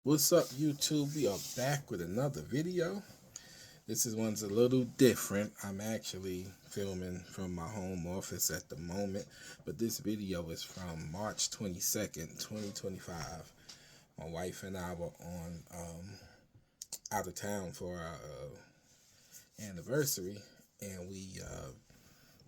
What's up, YouTube? We are back with another video. This one's a little different. I'm actually filming from my home office at the moment, but this video is from March 22nd, 2025. My wife and I were on out of town for our anniversary, and we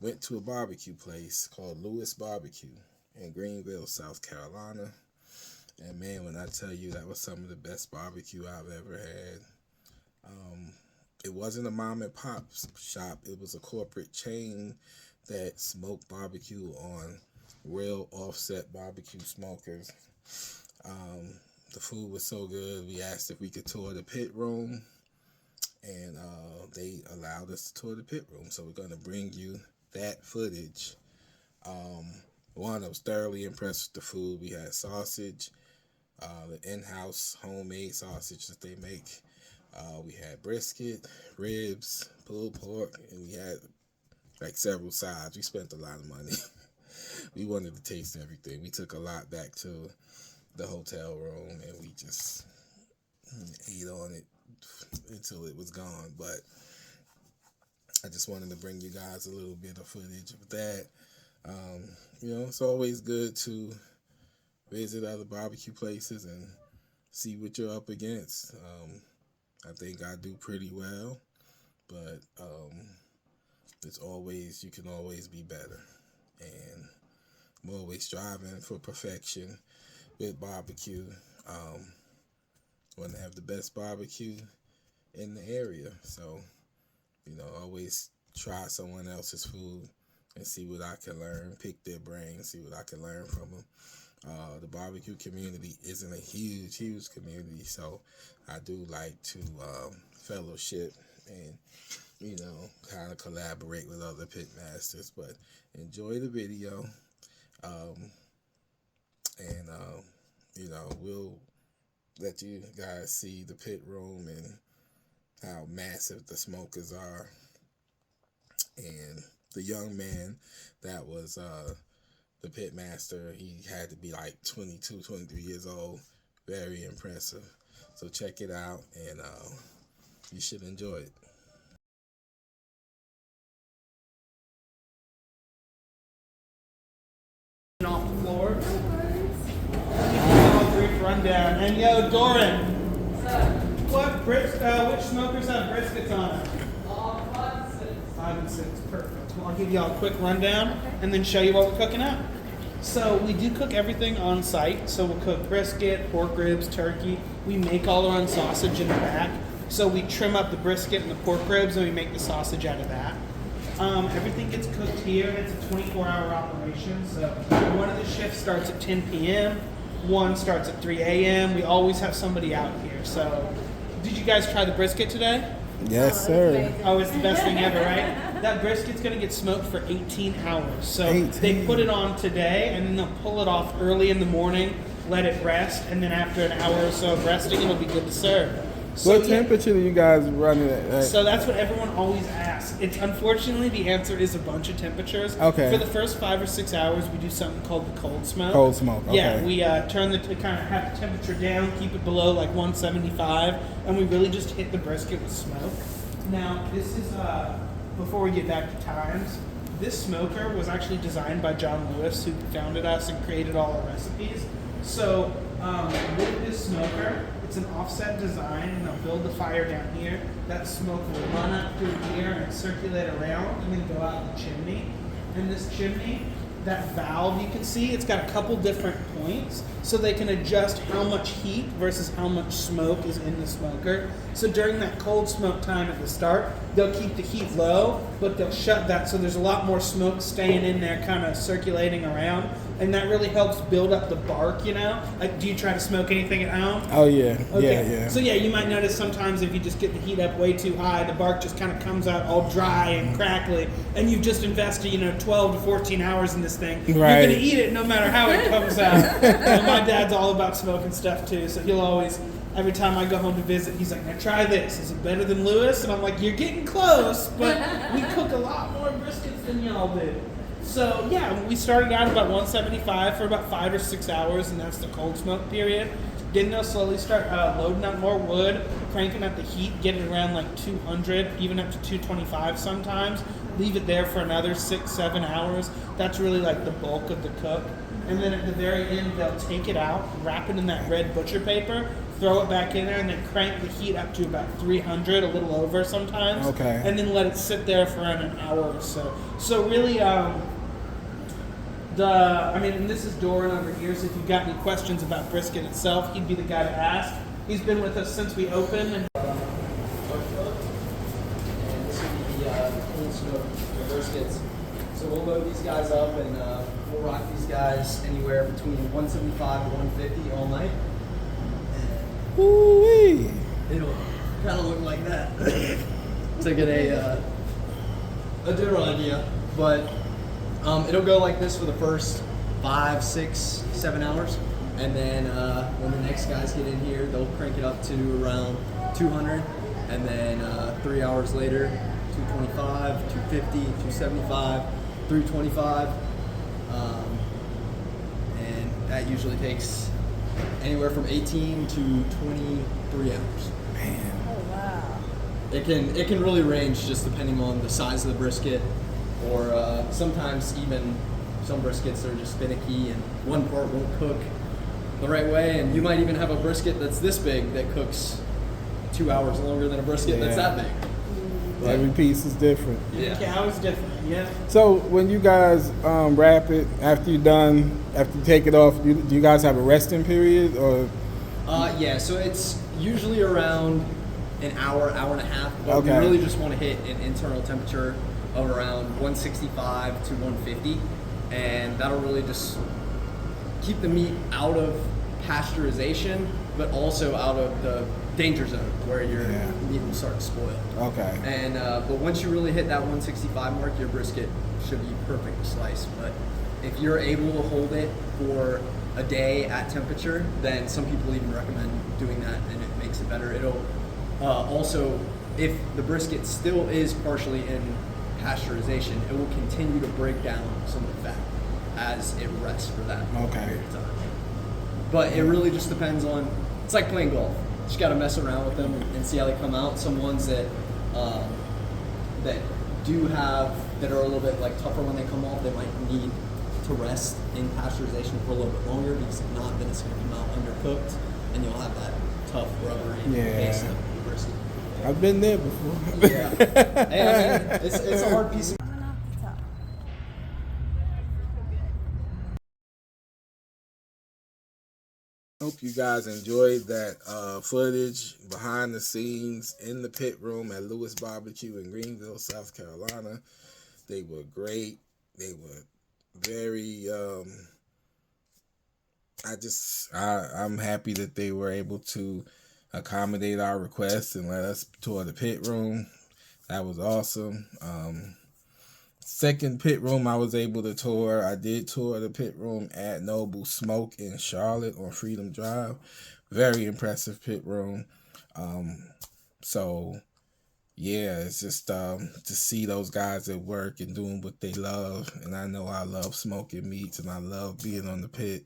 went to a barbecue place called Lewis BBQ in Greenville, South Carolina. And man, when I tell you that was some of the best barbecue I've ever had. It wasn't a mom and pop shop. It was a corporate chain that smoked barbecue on real offset barbecue smokers. The food was so good, we asked if we could tour the pit room, and they allowed us to tour the pit room. So we're going to bring you that footage. One, I was thoroughly impressed with the food. We had sausage, the in-house homemade sausage that they make. We had brisket, ribs, pulled pork, and we had like several sides. We spent a lot of money. We wanted to taste everything. We took a lot back to the hotel room, and we just ate on it until it was gone. But I just wanted to bring you guys a little bit of footage of that. It's always good to visit other barbecue places and see what you're up against. I think I do pretty well, but you can always be better. And I'm always striving for perfection with barbecue. Want to have the best barbecue in the area. So, always try someone else's food and see what I can learn, pick their brain, see what I can learn from them. The barbecue community isn't a huge community, so I do like to fellowship and, kind of collaborate with other pit masters. But enjoy the video, and we'll let you guys see the pit room and how massive the smokers are. And the young man that was the pit master, he had to be like 22, 23 years old. Very impressive. So check it out, and you should enjoy it. Off the floor. Brief rundown. And yo, Doran, which smokers have briskets on it? 5 and 6, perfect. Well, I'll give y'all a quick rundown and then show you what we're cooking up. So we do cook everything on site. So we'll cook brisket, pork ribs, turkey. We make all our own sausage in the back. So we trim up the brisket and the pork ribs, and we make the sausage out of that. Everything gets cooked here, and it's a 24-hour operation. So one of the shifts starts at 10 p.m., one starts at 3 a.m. We always have somebody out here. So did you guys try the brisket today? Yes, sir. Oh, it's the best thing ever, right? That brisket's going to get smoked for 18 hours. So 18. They put it on today, and then they'll pull it off early in the morning, let it rest, and then after an hour or so of resting, it'll be good to serve. So, what temperature do you guys run it at? Right? So that's what everyone always asks. It's unfortunately the answer is a bunch of temperatures. Okay. For the first 5 or 6 hours, we do something called the cold smoke. Cold smoke. Okay. Yeah, we kind of have the temperature down, keep it below like 175, and we really just hit the brisket with smoke. Now, this is before we get back to times. This smoker was actually designed by John Lewis, who founded us and created all our recipes. So with this smoker, it's an offset design, and they'll build the fire down here. That smoke will run up through here and circulate around and then go out the chimney. And this chimney, that valve you can see, it's got a couple different points, so they can adjust how much heat versus how much smoke is in the smoker. So during that cold smoke time at the start, they'll keep the heat low, but they'll shut that so there's a lot more smoke staying in there, kind of circulating around, and that really helps build up the bark, Like, do you try to smoke anything at home? Oh, yeah. Okay. Yeah. So yeah, you might notice sometimes if you just get the heat up way too high, the bark just kind of comes out all dry and crackly, and you've just invested, 12 to 14 hours in this thing. Right. You're gonna eat it no matter how it comes out. My dad's all about smoking stuff too, so he'll always, every time I go home to visit, he's like, "Now try this. Is it better than Lewis?" And I'm like, "You're getting close, but we cook a lot more briskets than y'all do." So yeah, we started out about 175 for about 5 or 6 hours, and that's the cold smoke period. Then they'll slowly start loading up more wood, cranking up the heat, get it around like 200, even up to 225 sometimes. Leave it there for another 6-7 hours. That's really like the bulk of the cook. And then at the very end, they'll take it out, wrap it in that red butcher paper, throw it back in there, and then crank the heat up to about 300, a little over sometimes. Okay. And then let it sit there for around an hour or so. So really, and this is Doran over here, so if you've got any questions about brisket itself, he'd be the guy to ask. He's been with us since we opened. And this would be the cold smoke briskets. So we'll load these guys up and we'll rock these guys anywhere between 175 to 150 all night. Ooh-wee. It'll kind of look like that to get a general idea. But it'll go like this for the first 5, 6, 7 hours. And then when the next guys get in here, they'll crank it up to around 200. And then 3 hours later, 225, 250, 275, 325. And that usually takes anywhere from 18 to 23 hours. Man. Oh, wow. It can really range just depending on the size of the brisket, or sometimes even some briskets are just finicky and one part won't cook the right way, and you might even have a brisket that's this big that cooks 2 hours longer than a brisket that's that big. Every piece is different. yeah, cow is different. Yeah. So when you guys wrap it, after you take it off, do you guys have a resting period or? Yeah, so it's usually around an hour, hour and a half, but Okay. we really just want to hit an internal temperature of around 165 to 150, and that'll really just keep the meat out of pasteurization, but also out of the danger zone where your meat will start to spoil. Okay. And but once you really hit that 165 mark, your brisket should be perfect to slice. But if you're able to hold it for a day at temperature, then some people even recommend doing that, and it makes it better. It'll also, if the brisket still is partially in pasteurization, it will continue to break down some of the fat as it rests for that period of time. But it really just depends on, it's like playing golf. You just got to mess around with them and see how they come out. Some ones that that are a little bit like tougher when they come off, they might need to rest in pasteurization for a little bit longer, because if not, then it's going to come out undercooked and you'll have that tough rubbery taste of the brisket. I've been there before. Yeah. Hey, I mean, it's a hard piece of Hope you guys enjoyed that footage behind the scenes in the pit room at Lewis BBQ in Greenville, South Carolina. They were great. They were very, I'm happy that they were able to accommodate our requests and let us tour the pit room. That was awesome. Second pit room I was able to tour. I did tour the pit room at Noble Smoke in Charlotte on Freedom Drive. Very impressive pit room. So yeah, it's just to see those guys at work and doing what they love. And I know I love smoking meats and I love being on the pit.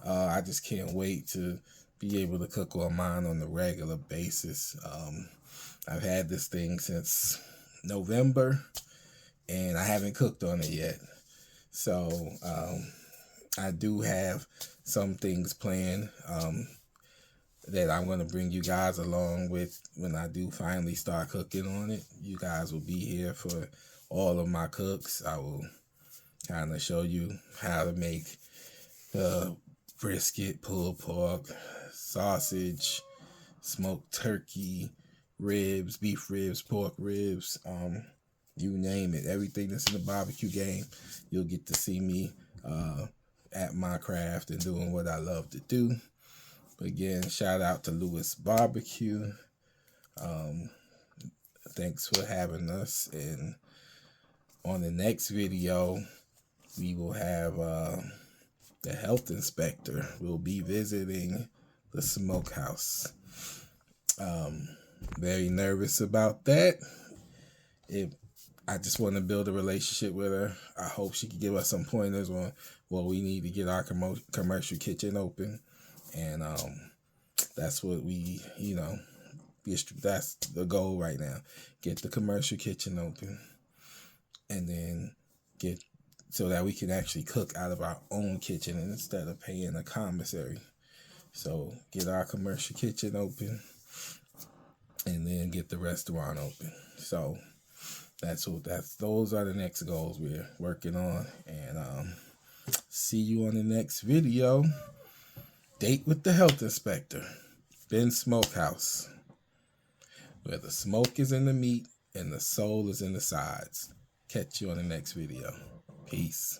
I just can't wait to be able to cook on mine on a regular basis. I've had this thing since November, and I haven't cooked on it yet. So I do have some things planned that I'm going to bring you guys along with when I do finally start cooking on it. You guys will be here for all of my cooks. I will kind of show you how to make the brisket, pulled pork, sausage, smoked turkey, ribs, beef ribs, pork ribs, you name it. Everything that's in the barbecue game, you'll get to see me at my craft and doing what I love to do. But again, shout out to Lewis BBQ. Thanks for having us. And on the next video, we will have the health inspector will be visiting the smokehouse. Very nervous about that. It I just want to build a relationship with her. I hope she can give us some pointers on what we need to get our commercial kitchen open. And that's what we, that's the goal right now. Get the commercial kitchen open and then get so that we can actually cook out of our own kitchen instead of paying a commissary. So get our commercial kitchen open and then get the restaurant open. So those are the next goals we're working on. And see you on the next video. Date with the health inspector. Ben's Smokehouse, where the smoke is in the meat and the soul is in the sides. Catch you on the next video. Peace.